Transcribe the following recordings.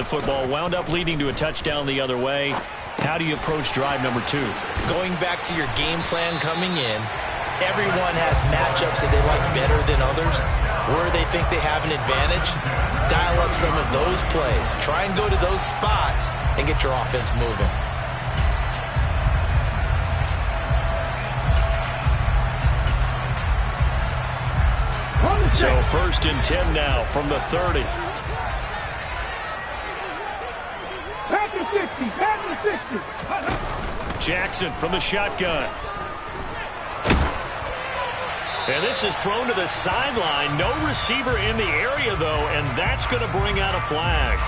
the football, wound up leading to a touchdown the other way. How do you approach drive number 2? Going back to your game plan coming in, everyone has matchups that they like better than others. Where they think they have an advantage, dial up some of those plays. Try and go to those spots and get your offense moving. So 1st and 10 now from the 30. Back to 60, back to 60. Jackson from the shotgun. And this is thrown to the sideline. No receiver in the area, though, and that's going to bring out a flag.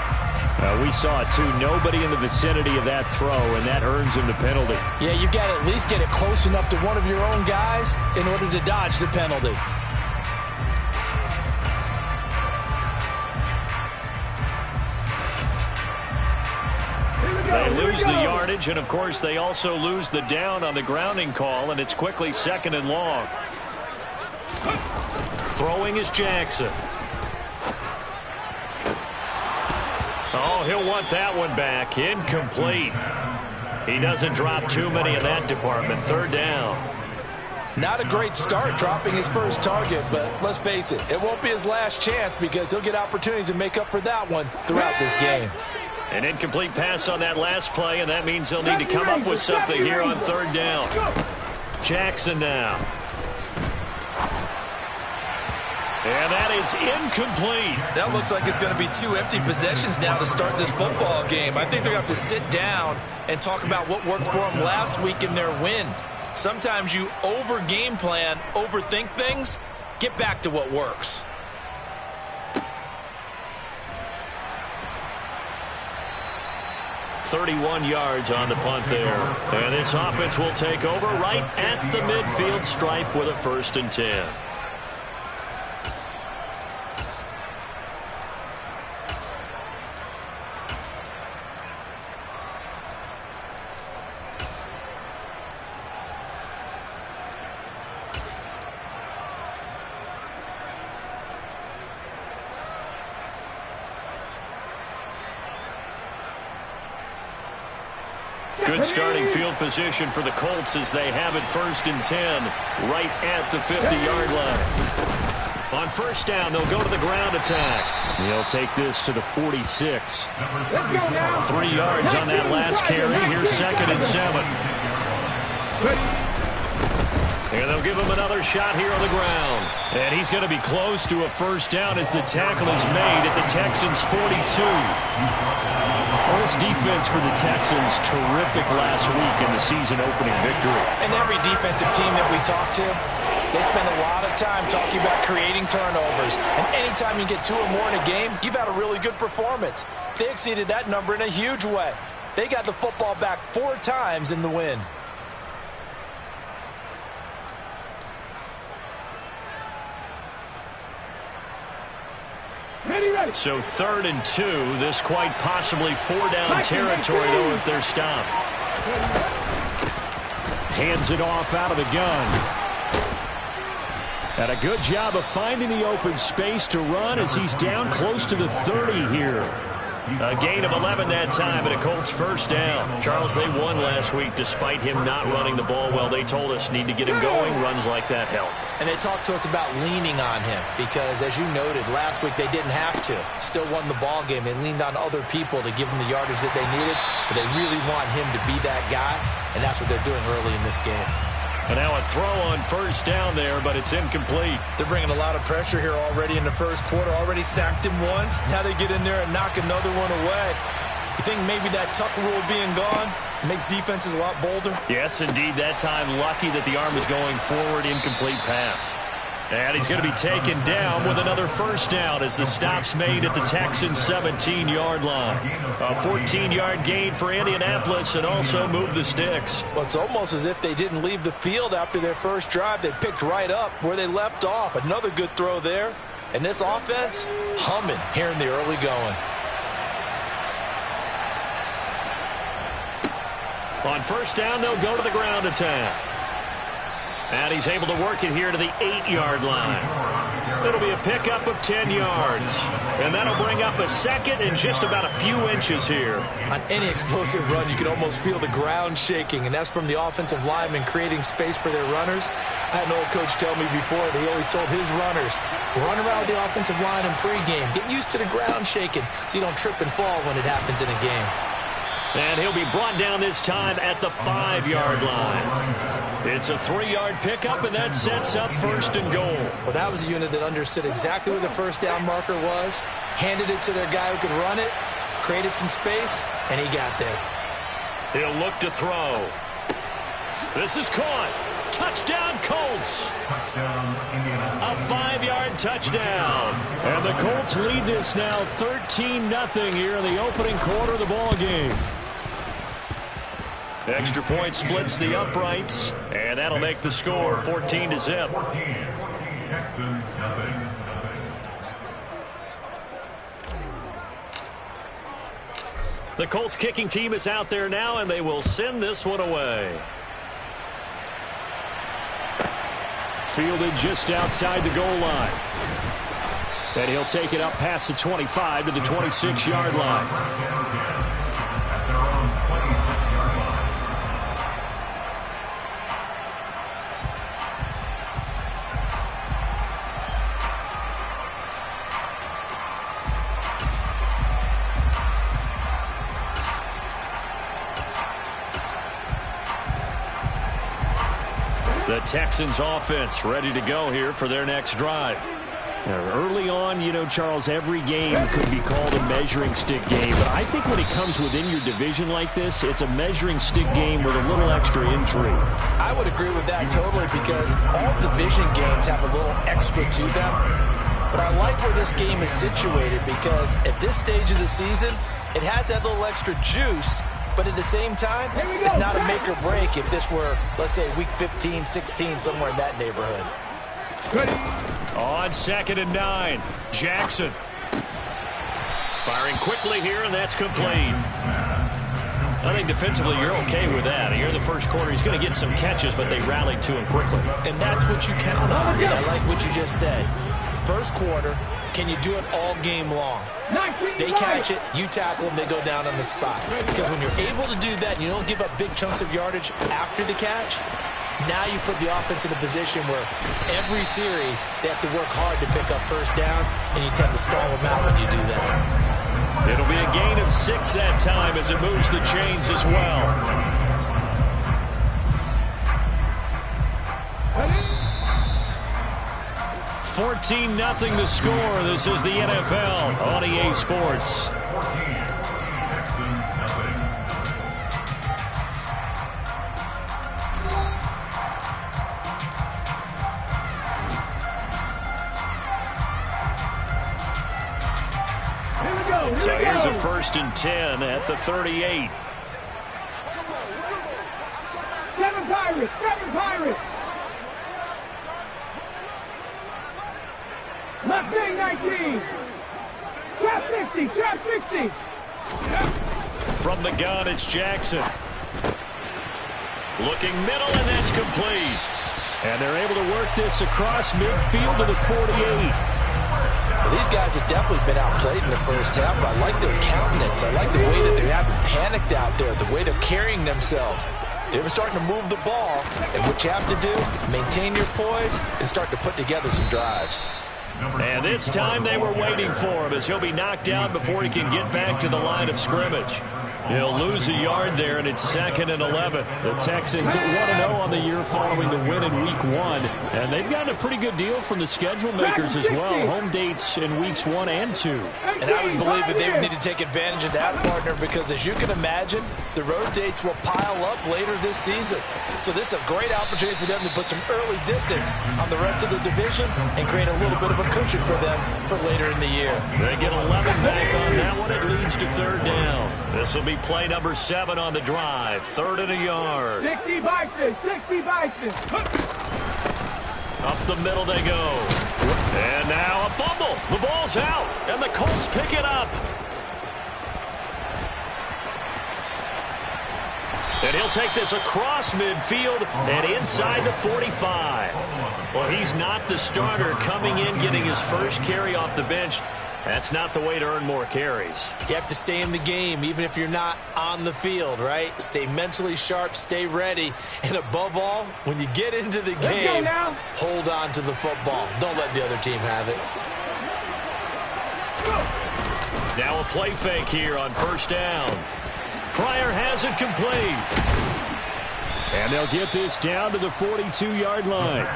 We saw it, too. Nobody in the vicinity of that throw, and that earns him the penalty. Yeah, you've got to at least get it close enough to one of your own guys in order to dodge the penalty. They lose the yardage, and, of course, they also lose the down on the grounding call, and it's quickly 2nd and long. Throwing is Jackson. Oh, he'll want that one back. Incomplete. He doesn't drop too many in that department. 3rd down. Not a great start dropping his first target, but let's face it, it won't be his last chance because he'll get opportunities to make up for that one throughout this game. An incomplete pass on that last play, and that means they'll need to come up with something here on 3rd down. Jackson now. And that is incomplete. That looks like it's going to be 2 empty possessions now to start this football game. I think they're going to have to sit down and talk about what worked for them last week in their win. Sometimes you over-game plan, overthink things. Get back to what works. .31 yards on the punt there. And this offense will take over right at the midfield stripe with a 1st and 10. Good starting field position for the Colts as they have it 1st and 10 right at the 50-yard line. On 1st down, they'll go to the ground attack. He'll take this to the 46. 3 yards on that last carry. Here's 2nd and 7. And they'll give him another shot here on the ground. And he's going to be close to a 1st down as the tackle is made at the Texans' 42. Well, this defense for the Texans, terrific last week in the season-opening victory. And every defensive team that we talk to, they spend a lot of time talking about creating turnovers. And anytime you get 2 or more in a game, you've had a really good performance. They exceeded that number in a huge way. They got the football back 4 times in the win. So 3rd and 2, this quite possibly 4-down territory, though, if they're stopped. Hands it off out of the gun. And a good job of finding the open space to run as he's down close to the 30 here. A gain of 11 that time and a Colts 1st down. Charles, they won last week despite him not running the ball well. They told us need to get him going. Runs like that help. And they talked to us about leaning on him because, as you noted, last week they didn't have to. Still won the ball game. They leaned on other people to give them the yardage that they needed, but they really want him to be that guy, and that's what they're doing early in this game. And now a throw on 1st down there, but it's incomplete. They're bringing a lot of pressure here already in the 1st quarter. Already sacked him once. Now they get in there and knock another one away. You think maybe that tuck rule being gone makes defenses a lot bolder? Yes, indeed. That time lucky that the arm was going forward. Incomplete pass. And he's going to be taken down with another 1st down as the stop's made at the Texans' 17-yard line. A 14-yard gain for Indianapolis and also move the sticks. Well, it's almost as if they didn't leave the field after their first drive. They picked right up where they left off. Another good throw there. And this offense, humming here in the early going. On 1st down, they'll go to the ground attack. And he's able to work it here to the 8-yard line. It'll be a pickup of 10 yards. And that'll bring up a second and just about a few inches here. On any explosive run, you can almost feel the ground shaking, and that's from the offensive linemen creating space for their runners. I had an old coach tell me before, he always told his runners, run around with the offensive line in pregame. Get used to the ground shaking so you don't trip and fall when it happens in a game. And he'll be brought down this time at the 5-yard line. It's a 3-yard pickup, and that sets up 1st and goal. Well, that was a unit that understood exactly where the first down marker was, handed it to their guy who could run it, created some space, and he got there. He'll look to throw. This is caught. Touchdown, Colts. A 5-yard touchdown. And the Colts lead this now 13-0 here in the opening quarter of the ball game. Extra point splits the uprights, and that'll make the score 14-0. Texans, nothing. The Colts kicking team is out there now, and they will send this one away. Fielded just outside the goal line. And he'll take it up past the 25 to the 26-yard line. The Texans offense ready to go here for their next drive. Early on, you know, Charles, every game could be called a measuring stick game. But I think when it comes within your division like this, it's a measuring stick game with a little extra intrigue. I would agree with that totally because all division games have a little extra to them. But I like where this game is situated because at this stage of the season, it has that little extra juice. But at the same time, it's not a make or break if this were, let's say, week 15, 16, somewhere in that neighborhood. On 2nd and 9, Jackson. Firing quickly here, and that's complete. I think defensively you're okay with that. Here in the first quarter, he's going to get some catches, but they rallied to him quickly. And that's what you count on, and I like what you just said. First quarter, can you do it all game long? They catch it, you tackle them, they go down on the spot. Because when you're able to do that and you don't give up big chunks of yardage after the catch, now you put the offense in a position where every series they have to work hard to pick up first downs, and you tend to stall them out when you do that. It'll be a gain of 6 that time as it moves the chains as well. 14-0 the score. This is the NFL on EA Sports. So here's a 1st and 10 at the 38. 7 Pirates, 7 Pirates. Left wing 19. Trap 60, trap 60. From the gun, it's Jackson. Looking middle, and that's complete. And they're able to work this across midfield to the 48. Well, these guys have definitely been outplayed in the first half, but I like their countenance. I like the way that they haven't panicked out there, the way they're carrying themselves. They're starting to move the ball, and what you have to do, maintain your poise and start to put together some drives. And this time they were waiting for him as he'll be knocked out before he can get back to the line of scrimmage. He'll lose a yard there, and it's 2nd and 11. The Texans 1-0 on the year following the win in Week 1. And they've gotten a pretty good deal from the schedule makers as well. Home dates in Weeks 1 and 2. And I would believe that they would need to take advantage of that, partner, because as you can imagine, the road dates will pile up later this season. So this is a great opportunity for them to put some early distance on the rest of the division and create a little bit of a cushion for them for later in the year. They get 11 back on that one. It leads to 3rd down. This will be play number 7 on the drive. 3rd and a yard. 60 Bison, 60 Bison. Up the middle they go. And now a fumble. The ball's out, and the Colts pick it up. And And he'll take this across midfield and inside the 45. Well, he's not the starter coming in, getting his first carry off the bench. That's not the way to earn more carries. You have to stay in the game, even if you're not on the field, right? Stay mentally sharp, stay ready, and above all, when you get into the game, hold on to the football. Don't let the other team have it. Now a play fake here on first down. Pryor has it complete. And they'll get this down to the 42-yard line.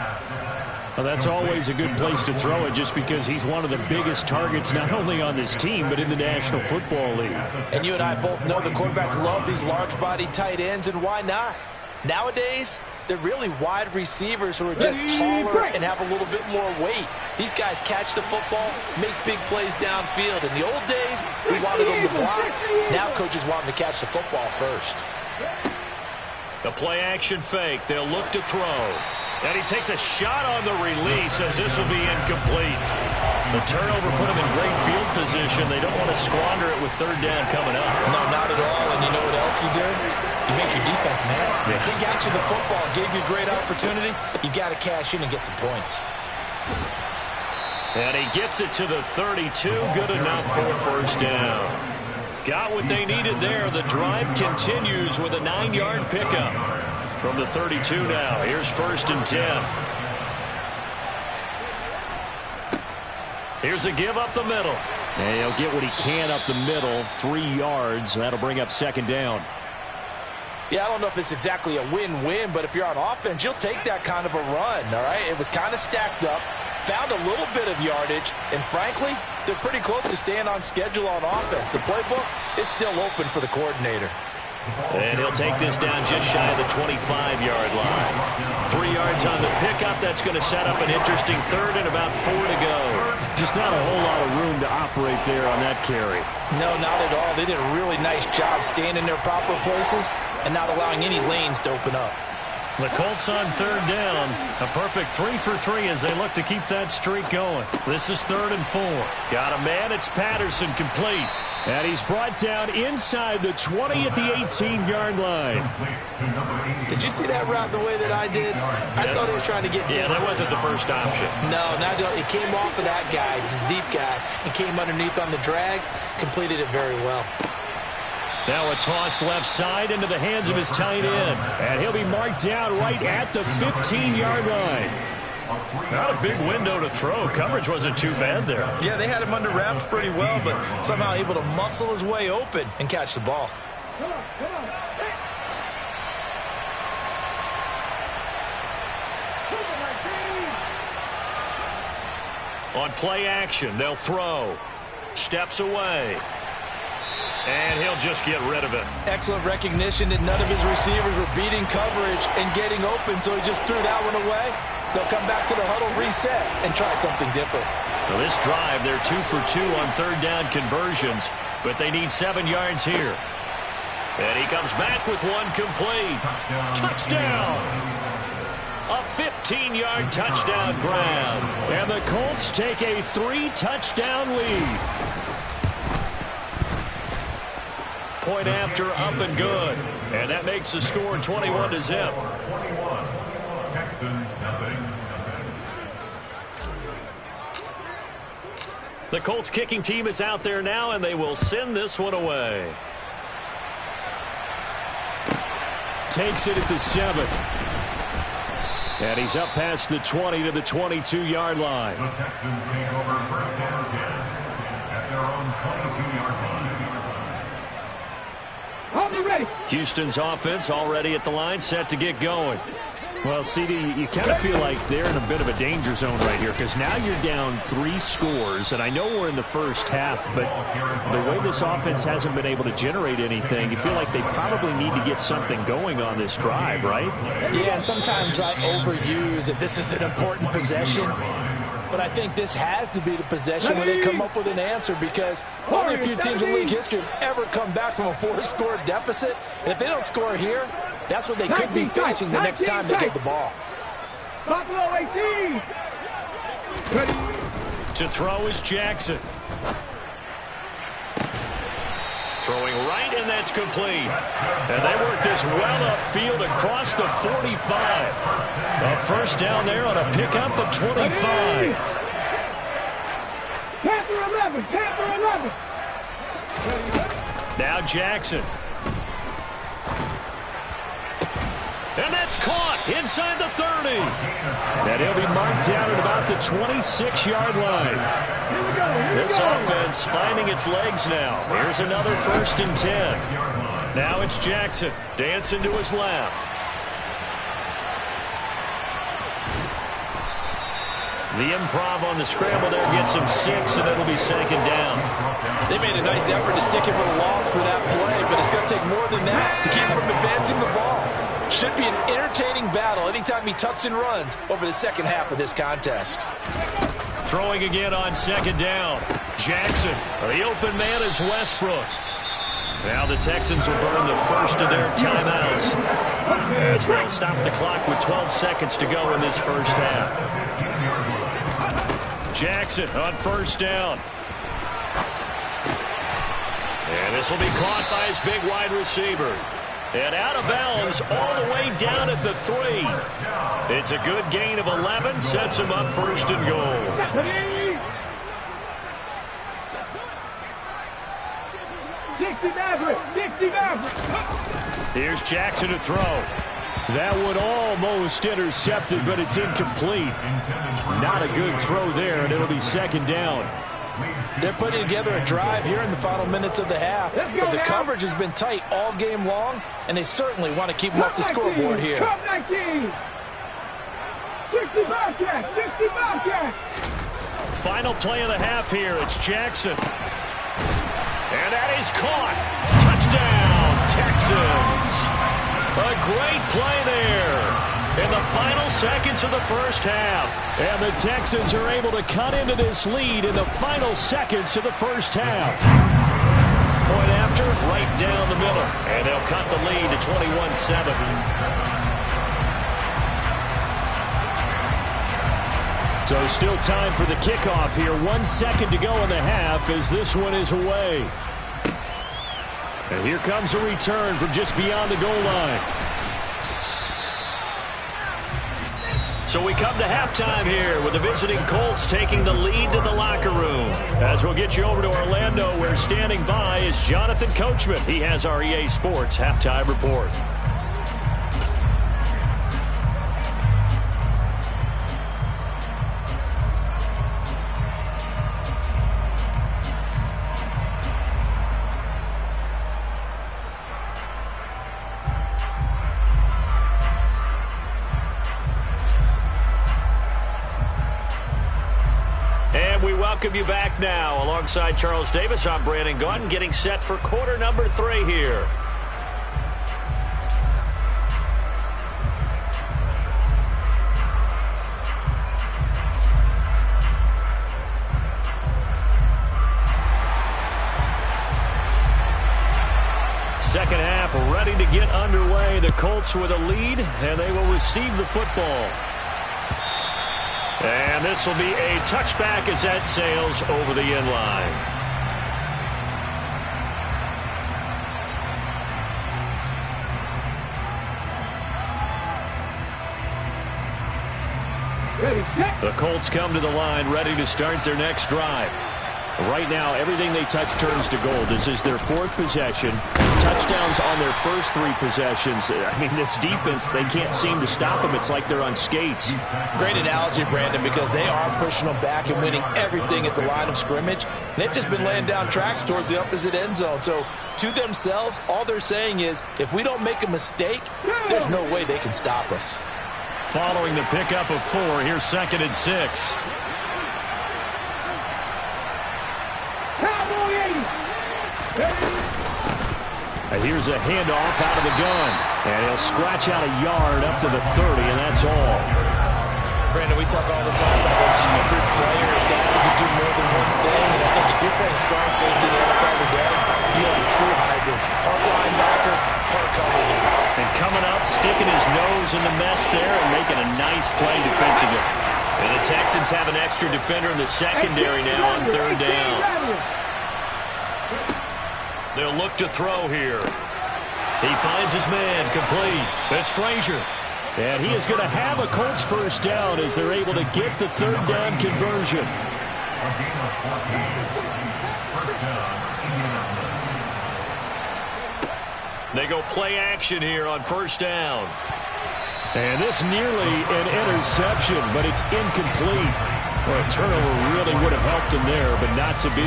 Well, that's always a good place to throw it just because he's one of the biggest targets not only on this team but in the National Football League. And you and I both know the quarterbacks love these large-body tight ends, and why not? Nowadays, they're really wide receivers who are just taller and have a little bit more weight. These guys catch the football, make big plays downfield. In the old days, we wanted them to block. Now coaches want them to catch the football first. The play-action fake. They'll look to throw. And he takes a shot on the release as this will be incomplete. The turnover put him in great field position. They don't want to squander it with third down coming up. No, not at all. And you know what else you do? You make your defense mad. Yeah. They got you the football, gave you a great opportunity. You got to cash in and get some points. And he gets it to the 32. Good enough for a first down. Got what they needed there. The drive continues with a 9-yard pickup. From the 32 now, here's first and 10. Here's a give up the middle. And he'll get what he can up the middle, 3 yards. That'll bring up second down. Yeah, I don't know if it's exactly a win-win, but if you're on offense, you'll take that kind of a run, all right? It was kind of stacked up, found a little bit of yardage, and frankly, they're pretty close to staying on schedule on offense. The playbook is still open for the coordinator. And he'll take this down just shy of the 25-yard line. 3 yards on the pickup. That's going to set up an interesting third and about 4 to go. Just not a whole lot of room to operate there on that carry. No, not at all. They did a really nice job staying in their proper places and not allowing any lanes to open up. The Colts on third down. A perfect 3 for 3 as they look to keep that streak going. This is 3rd and 4. Got a man. It's Patterson complete. And he's brought down inside the 20 at the 18-yard line. Did you see that route the way that I did? I thought he was trying to get deep. Yeah, that wasn't the first option. No, it came off of that guy, the deep guy, and came underneath on the drag. Completed it very well. Now a toss left side into the hands of his tight end. And he'll be marked down right at the 15-yard line. Not a big window to throw. Coverage wasn't too bad there. Yeah, they had him under wraps pretty well, but somehow able to muscle his way open and catch the ball. On play action, they'll throw. Steps away. And he'll just get rid of it. Excellent recognition that none of his receivers were beating coverage and getting open, so he just threw that one away. They'll come back to the huddle, reset, and try something different. Well, this drive, they're 2 for 2 on third down conversions, but they need 7 yards here. And he comes back with one complete. Touchdown! A 15-yard touchdown grab. And the Colts take a 3-touchdown lead. Point after, up and good. And that makes the score 21-0. The Colts kicking team is out there now, and they will send this one away. Takes it at the 7. And he's up past the 20 to the 22-yard line. The Texans take over first down 10 at their own 22-yard line. Houston's offense already at the line, set to get going. Well, CD, you kind of feel like they're in a bit of a danger zone right here because now you're down 3 scores, and I know we're in the first half, but the way this offense hasn't been able to generate anything, you feel like they probably need to get something going on this drive, right? Yeah, and sometimes I overuse that this is an important possession. But I think this has to be the possession where they come up with an answer because only a few teams in league history have ever come back from a 4-score deficit. And if they don't score here, that's what they could be facing the next time they get the ball. Buffalo 18. To throw is Jackson. Throwing right, and that's complete. And they work this well upfield across the 45. A first down there on a pickup at 25. Panther 11, Panther 11. Now Jackson. And that's caught inside the 30. And he'll be marked down at about the 26-yard line. This offense finding its legs now. Here's another 1st and 10. Now it's Jackson. Dancing to his left. The improv on the scramble there gets him 6, and it'll be 2nd down. They made a nice effort to stick him with a loss for that play, but it's going to take more than that to keep him from advancing the ball. Should be an entertaining battle anytime he tucks and runs over the second half of this contest. Throwing again on 2nd down. Jackson. The open man is Westbrook. Now the Texans will burn the first of their timeouts as they'll stop the clock with 12 seconds to go in this first half. Jackson on 1st down. And this will be caught by his big wide receiver. And out of bounds all the way down at the 3. It's a good gain of 11. Sets him up 1st and goal. 60 Maverick, 60 Maverick. Here's Jackson to throw. That one almost intercepted, but it's incomplete. Not a good throw there, and it'll be 2nd down. They're putting together a drive here in the final minutes of the half. But the coverage has been tight all game long, and they certainly want to keep them off the scoreboard here. Top 19. 60 Bobcat, 60 Bobcat. Final play of the half here. It's Jackson. And that is caught. Touchdown, Texans. A great play there in the final seconds of the first half. And the Texans are able to cut into this lead in the final seconds of the first half. Point after, right down the middle. And they'll cut the lead to 21-7. So still time for the kickoff here. 1 second to go in the half as this one is away. And here comes a return from just beyond the goal line. So we come to halftime here with the visiting Colts taking the lead to the locker room. As we'll get you over to Orlando, where standing by is Jonathan Coachman. He has our EA Sports halftime report. Welcome you back now. Alongside Charles Davis, I'm Brandon Gunn, getting set for quarter number 3 here. Second half ready to get underway. The Colts with a lead, and they will receive the football. And this will be a touchback as that sails over the end line. The Colts come to the line ready to start their next drive. Right now, everything they touch turns to gold. This is their 4th possession. Touchdowns on their first 3 possessions. I mean, this defense, they can't seem to stop them. It's like they're on skates. Great analogy, Brandon, because they are pushing them back and winning everything at the line of scrimmage. They've just been laying down tracks towards the opposite end zone. So, to themselves, all they're saying is, if we don't make a mistake, there's no way they can stop us. Following the pickup of 4, here's 2nd and 6. And here's a handoff out of the gun. And he'll scratch out a yard up to the 30, and that's all. Brandon, we talk all the time about those hybrid players, guys who can do more than one thing. And I think if you're playing strong safety in the NFL today, you have a true hybrid. Part linebacker, part cover guy. And coming up, sticking his nose in the mess there and making a nice play defensively. And the Texans have an extra defender in the secondary now on 3rd down. They'll look to throw here. He finds his man, complete. It's Frazier. And he is going to have a Colts first down as they're able to get the third down conversion. A gain of 14. First down, Indianapolis. They go play action here on first down. And this nearly an interception, but it's incomplete. Well, a turnover really would have helped him there, but not to be.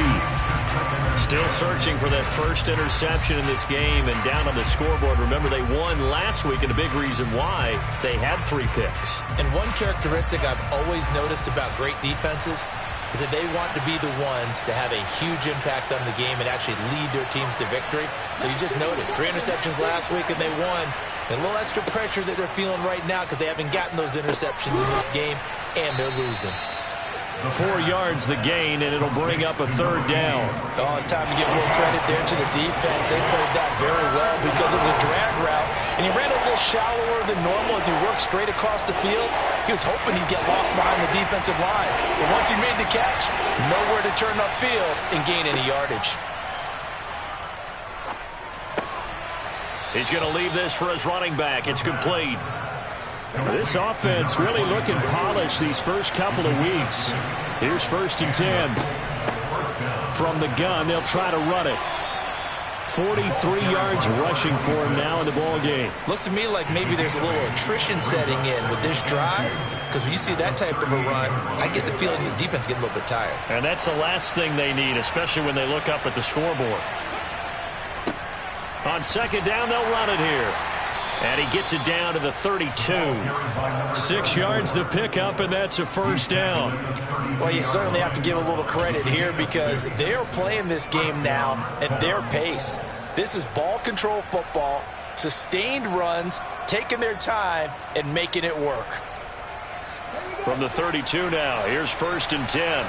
Still searching for that first interception in this game and down on the scoreboard. Remember, they won last week, and a big reason why they had 3 picks. And one characteristic I've always noticed about great defenses is that they want to be the ones that have a huge impact on the game and actually lead their teams to victory. So you just noted 3 interceptions last week and they won. And a little extra pressure that they're feeling right now because they haven't gotten those interceptions in this game and they're losing. 4 yards the gain, and it'll bring up a third down. Oh, it's time to give a little credit there to the defense. They played that very well because it was a drag route, and he ran a little shallower than normal as he worked straight across the field. He was hoping he'd get lost behind the defensive line, but once he made the catch, nowhere to turn upfield and gain any yardage. He's going to leave this for his running back. It's complete. This offense really looking polished these first couple of weeks. Here's 1st and 10. From the gun, they'll try to run it. 43 yards rushing for him now in the ball game. Looks to me like maybe there's a little attrition setting in with this drive, because when you see that type of a run, I get the feeling the defense getting a little bit tired. And that's the last thing they need, especially when they look up at the scoreboard. On 2nd down, they'll run it here. And he gets it down to the 32. 6 yards the pickup, and that's a first down. Well, you certainly have to give a little credit here because they're playing this game now at their pace. This is ball control football, sustained runs, taking their time, and making it work. From the 32 now, here's 1st and 10.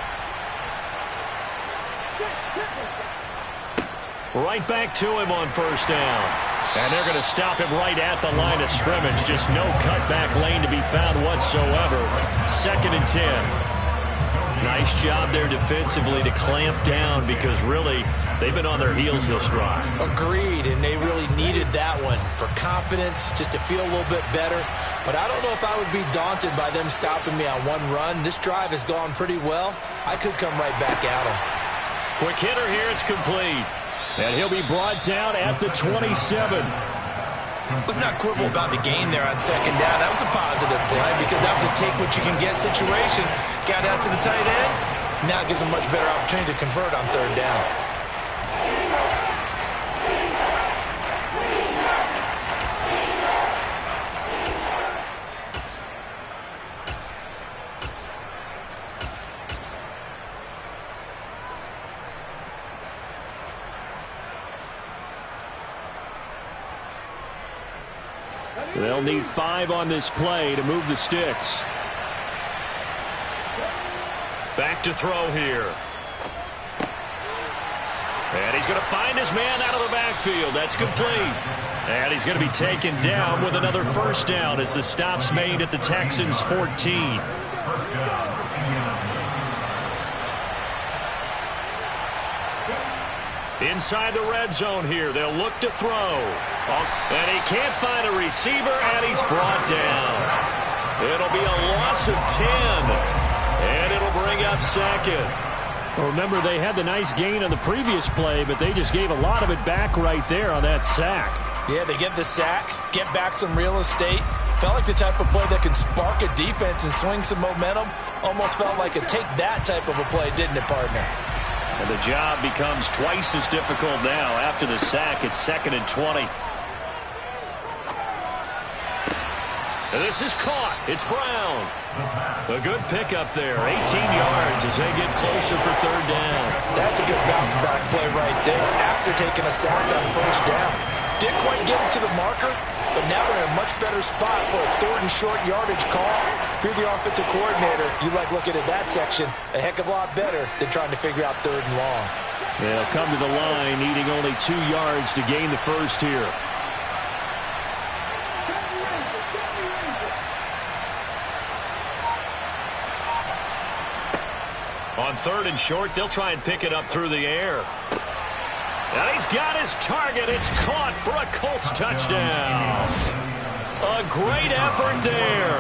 Right back to him on first down. And they're going to stop him right at the line of scrimmage. Just no cutback lane to be found whatsoever. 2nd and 10. Nice job there defensively to clamp down because really they've been on their heels this drive. Agreed, and they really needed that one for confidence, just to feel a little bit better. But I don't know if I would be daunted by them stopping me on one run. This drive has gone pretty well. I could come right back at them. Quick hitter here, it's complete. And he'll be brought down at the 27. Let's not quibble about the gain there on 2nd down. That was a positive play because that was a take-what-you-can-get situation. Got out to the tight end. Now it gives them much better opportunity to convert on 3rd down. They'll need 5 on this play to move the sticks. Back to throw here. And he's going to find his man out of the backfield. That's complete. And he's going to be taken down with another first down as the stop's made at the Texans' 14. Inside the red zone here. They'll look to throw. And he can't find a receiver, and he's brought down. It'll be a loss of 10. And it'll bring up 2nd. Well, remember, they had the nice gain on the previous play, but they just gave a lot of it back right there on that sack. Yeah, they get the sack, get back some real estate. Felt like the type of play that can spark a defense and swing some momentum. Almost felt like a take that type of a play, didn't it, partner? And the job becomes twice as difficult now. After the sack, it's 2nd and 20. And this is caught. It's Brown. A good pickup there. 18 yards as they get closer for 3rd down. That's a good bounce-back play right there after taking a sack on 1st down. Didn't quite get it to the marker, but now they're in a much better spot for a 3rd and short yardage call. If you're the offensive coordinator, you like looking at that section a heck of a lot better than trying to figure out 3rd and long. They'll come to the line, needing only 2 yards to gain the first here. On 3rd and short, they'll try and pick it up through the air. And he's got his target. It's caught for a Colts touchdown. A great effort there.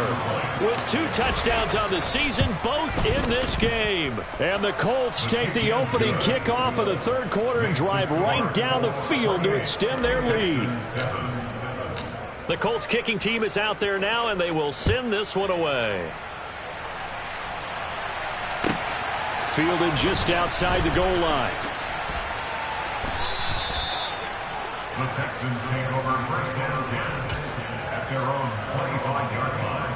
With 2 touchdowns on the season, both in this game. And the Colts take the opening kickoff of the third quarter and drive right down the field to extend their lead. The Colts kicking team is out there now, and they will send this one away. Fielded just outside the goal line. The Texans take over first down 10 at their own 25-yard line.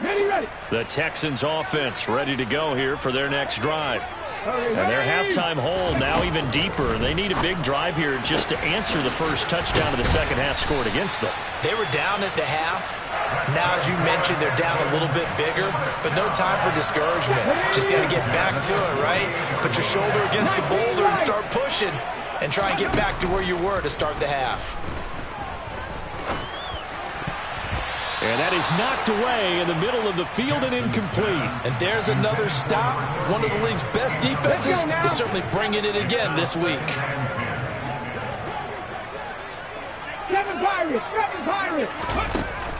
Ready. The Texans offense ready to go here for their next drive. And their halftime hole now even deeper. They need a big drive here just to answer the first touchdown of the second half scored against them. They were down at the half. Now, as you mentioned, they're down a little bit bigger, but no time for discouragement. Just got to get back to it, right? Put your shoulder against the boulder and start pushing and try and get back to where you were to start the half. And that is knocked away in the middle of the field and incomplete. And there's another stop. One of the league's best defenses is certainly bringing it again this week. Seven Pirates.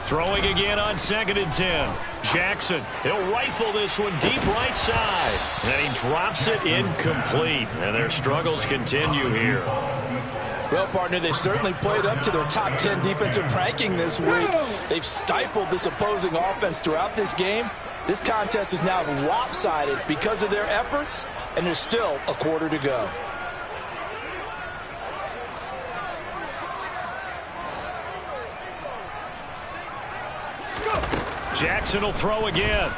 Throwing again on 2nd and 10. Jackson, he'll rifle this one deep right side. And he drops it incomplete. And their struggles continue here. Well, partner, they've certainly played up to their top 10 defensive ranking this week. They've stifled this opposing offense throughout this game. This contest is now lopsided because of their efforts, and there's still a quarter to go. Jackson will throw again.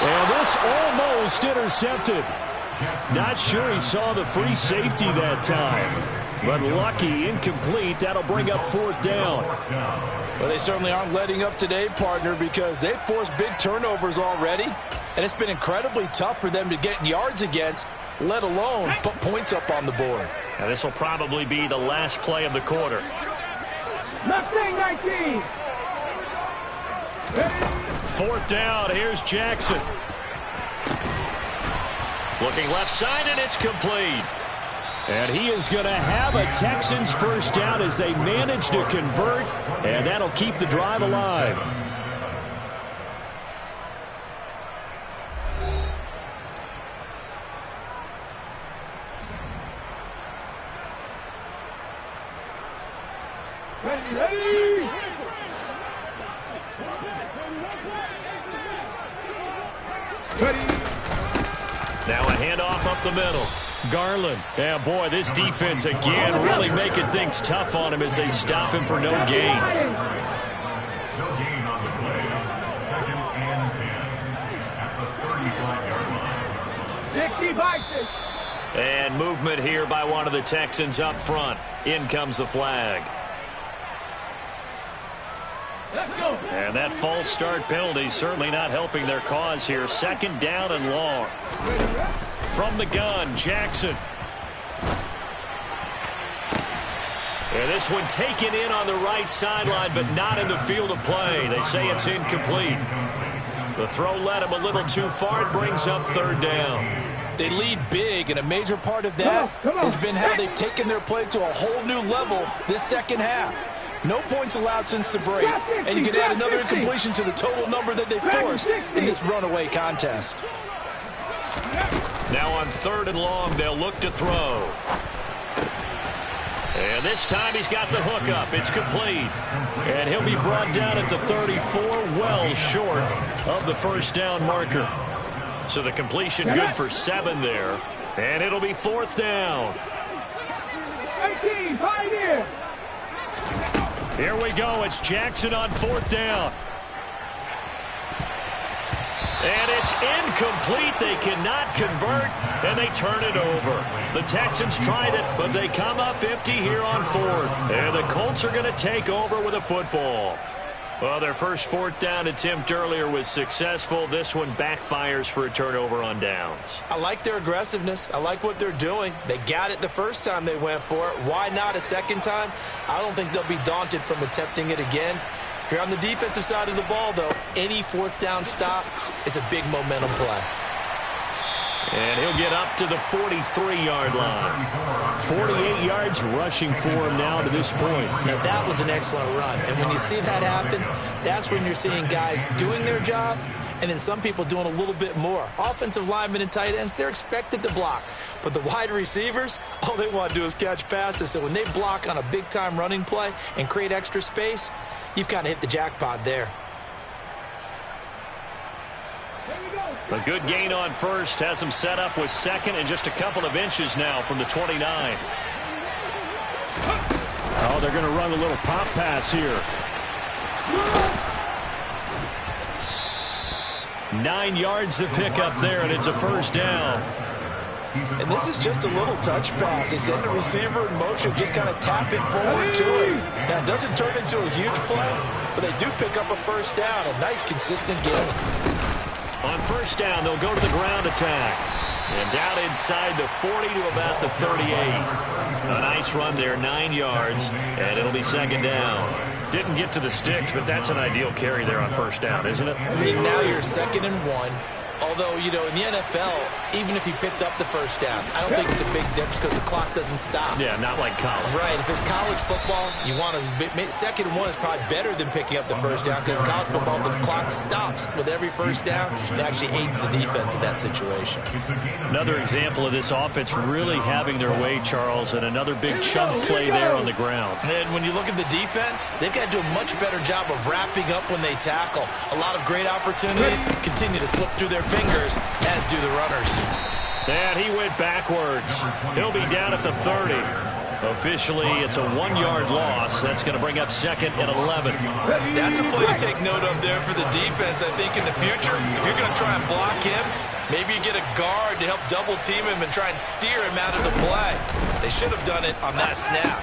And this almost intercepted. Not sure he saw the free safety that time. But lucky, incomplete. That'll bring up 4th down. Well, they certainly aren't letting up today, partner, because they've forced big turnovers already. And it's been incredibly tough for them to get yards against, let alone put points up on the board. Now, this will probably be the last play of the quarter. Mustang 19. 4th down. Here's Jackson. Looking left side, and it's complete. And he is going to have a Texans first down as they manage to convert, and that'll keep the drive alive. Ready. Now a handoff up the middle. Garland. Yeah, boy, this defense again really making things tough on him as they stop him for no gain. No gain on the play. 2nd and 10 at the 35-yard line. 65. And movement here by one of the Texans up front. In comes the flag. Let's go. And that false start penalty certainly not helping their cause here. 2nd down and long. From the gun, Jackson. And this one taken in on the right sideline, but not in the field of play. They say it's incomplete. The throw led him a little too far. It brings up 3rd down. They lead big, and a major part of that has been how they've taken their play to a whole new level this second half. No points allowed since the break, and you can add another incompletion to the total number that they forced in this runaway contest. Now on 3rd and long, they'll look to throw. And this time he's got the hook up. It's complete. And he'll be brought down at the 34, well short of the first down marker. So the completion good for 7 there. And it'll be 4th down. 18, Pioneer. Here we go. It's Jackson on 4th down. And it's incomplete. They cannot convert, and they turn it over. The Texans tried it, but they come up empty here on 4th. And the Colts are going to take over with a football. Well, their first 4th down attempt earlier was successful. This one backfires for a turnover on downs. I like their aggressiveness. I like what they're doing. They got it the first time they went for it. Why not a second time? I don't think they'll be daunted from attempting it again. If you're on the defensive side of the ball, though, any 4th down stop is a big momentum play. And he'll get up to the 43-yard line. 48 yards rushing for him now to this point. Now, that was an excellent run. And when you see that happen, that's when you're seeing guys doing their job and then some people doing a little bit more. Offensive linemen and tight ends, they're expected to block. But the wide receivers, all they want to do is catch passes. So when they block on a big-time running play and create extra space, you've kind of hit the jackpot there. A good gain on first has him set up with second and just a couple of inches now from the 29. Oh, they're going to run a little pop pass here. 9 yards to pick up there, and it's a first down. And this is just a little touch pass. They send the receiver in motion, just kind of tap it forward to him. Now, it doesn't turn into a huge play, but they do pick up a first down. A nice, consistent gain. On first down, they'll go to the ground attack. And down inside the 40 to about the 38. A nice run there, 9 yards, and it'll be second down. Didn't get to the sticks, but that's an ideal carry there on first down, isn't it? I mean, now you're 2nd and 1. Although, you know, in the NFL, even if he picked up the first down, I don't think it's a big difference because the clock doesn't stop. Yeah, not like college. Right. If it's college football, you want to 2nd and 1 is probably better than picking up the first down because in college football, the clock stops with every first down. It actually aids the defense in that situation. Another example of this offense really having their way, Charles, and another big chunk play there on the ground. And when you look at the defense, they've got to do a much better job of wrapping up when they tackle. A lot of great opportunities continue to slip through their fingers, as do the runners. And he went backwards. He'll be down at the 30. Officially, it's a 1-yard loss. That's going to bring up 2nd and 11. That's a play to take note of there for the defense, I think, in the future. If you're going to try and block him, maybe you get a guard to help double-team him and try and steer him out of the play. They should have done it on that snap.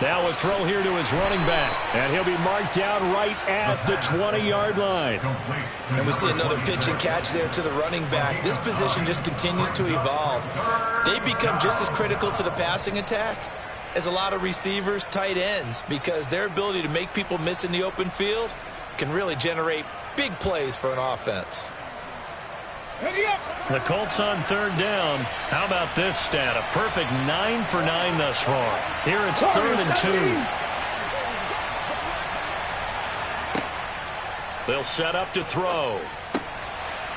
Now a throw here to his running back. And he'll be marked down right at the 20-yard line. And we see another pitch and catch there to the running back. This position just continues to evolve. They become just as critical to the passing attack as a lot of receivers, tight ends, because their ability to make people miss in the open field can really generate big plays for an offense. The Colts on 3rd down. How about this stat? A perfect 9 for 9 thus far. Here it's 3rd and 2. They'll set up to throw.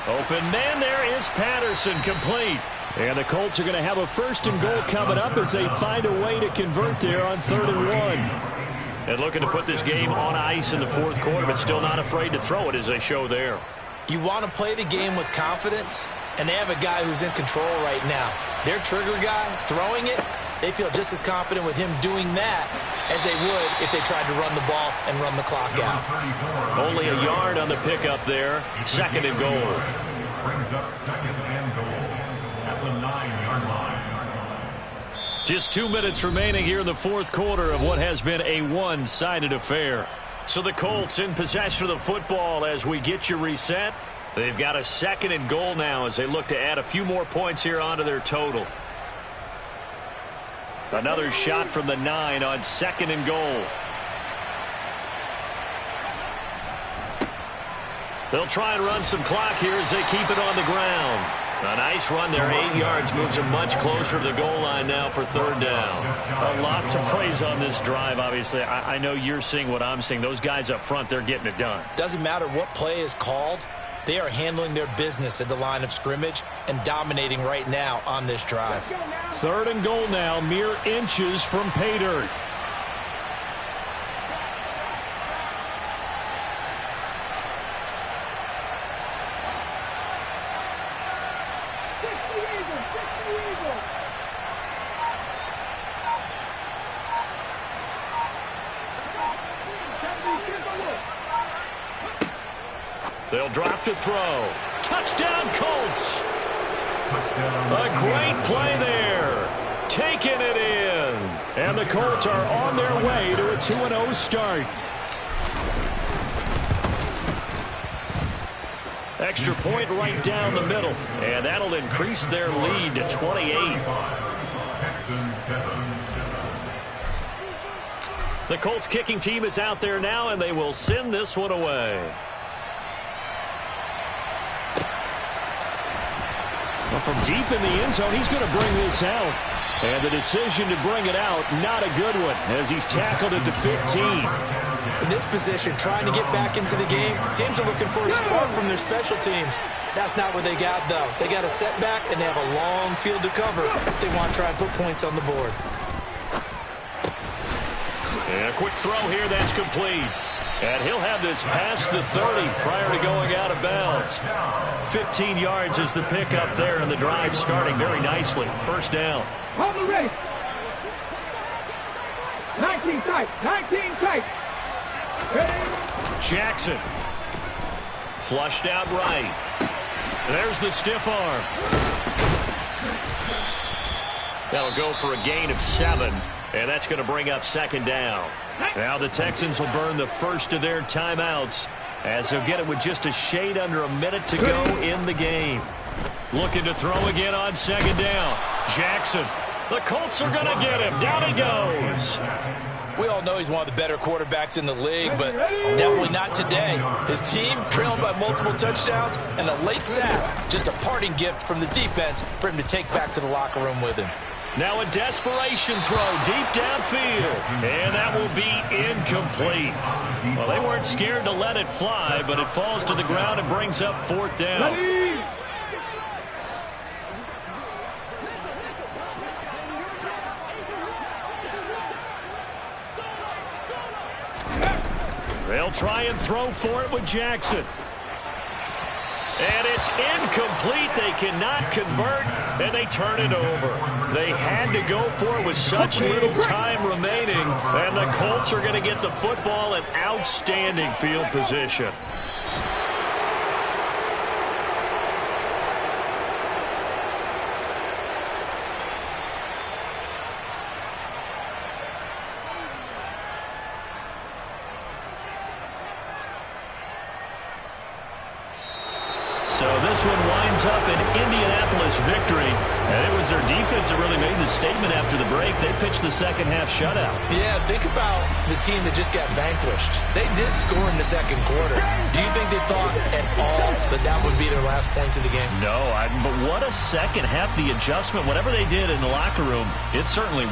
Open man, there is Patterson, complete. And the Colts are going to have a 1st and goal coming up as they find a way to convert there on 3rd and 1. And looking to put this game on ice in the 4th quarter, but still not afraid to throw it as they show there. You want to play the game with confidence, and they have a guy who's in control right now. Their trigger guy, throwing it, they feel just as confident with him doing that as they would if they tried to run the ball and run the clock out. Only a yard on the pickup there. 2nd and goal. Brings up 2nd and goal at the 9-yard line. Just 2 minutes remaining here in the 4th quarter of what has been a one-sided affair. So the Colts in possession of the football as we get you reset. They've got a 2nd and goal now as they look to add a few more points here onto their total. Another shot from the 9 on 2nd and goal. They'll try and run some clock here as they keep it on the ground. A nice run there, 8 yards, moves them much closer to the goal line now for 3rd down. A lot to praise on this drive, obviously. I know you're seeing what I'm seeing. Those guys up front, they're getting it done. Doesn't matter what play is called. They are handling their business at the line of scrimmage and dominating right now on this drive. 3rd and goal now, mere inches from pay dirt. They'll drop to throw. Touchdown, Colts. A great play there. Taking it in. And the Colts are on their way to a 2-0 start. Extra point right down the middle. And that'll increase their lead to 28. The Colts kicking team is out there now, and they will send this one away. Well, from deep in the end zone, he's going to bring this out. And the decision to bring it out, not a good one, as he's tackled at the 15. In this position, trying to get back into the game, teams are looking for a spark from their special teams. That's not what they got, though. They got a setback, and they have a long field to cover if they want to try and put points on the board. And a quick throw here, that's complete. And he'll have this past the 30 prior to going out of bounds. 15 yards is the pickup there, and the drive starting very nicely. First down. Hold the race. 19 tight. 19 tight. Jackson. Flushed out right. There's the stiff arm. That'll go for a gain of 7. And that's going to bring up second down. Now the Texans will burn the first of their timeouts as they'll get it with just a shade under a minute to go in the game. Looking to throw again on second down. Jackson. The Colts are going to get him. Down he goes. We all know he's one of the better quarterbacks in the league, but definitely not today. His team trailing by multiple touchdowns and a late sack. Just a parting gift from the defense for him to take back to the locker room with him. Now a desperation throw deep downfield. And that will be incomplete. Well, they weren't scared to let it fly, but it falls to the ground and brings up fourth down. They'll try and throw for it with Jackson. And it's incomplete. They cannot convert, and they turn it over. They had to go for it with such little time remaining, and the Colts are going to get the football in outstanding field position. So this one winds up an Indianapolis victory. And it was their defense that really made the statement after the break. They pitched the second half shutout. Yeah, think about the team that just got vanquished. They did score in the second quarter. Do you think they thought at all that that would be their last points of the game? No, but what a second half. The adjustment, whatever they did in the locker room, it certainly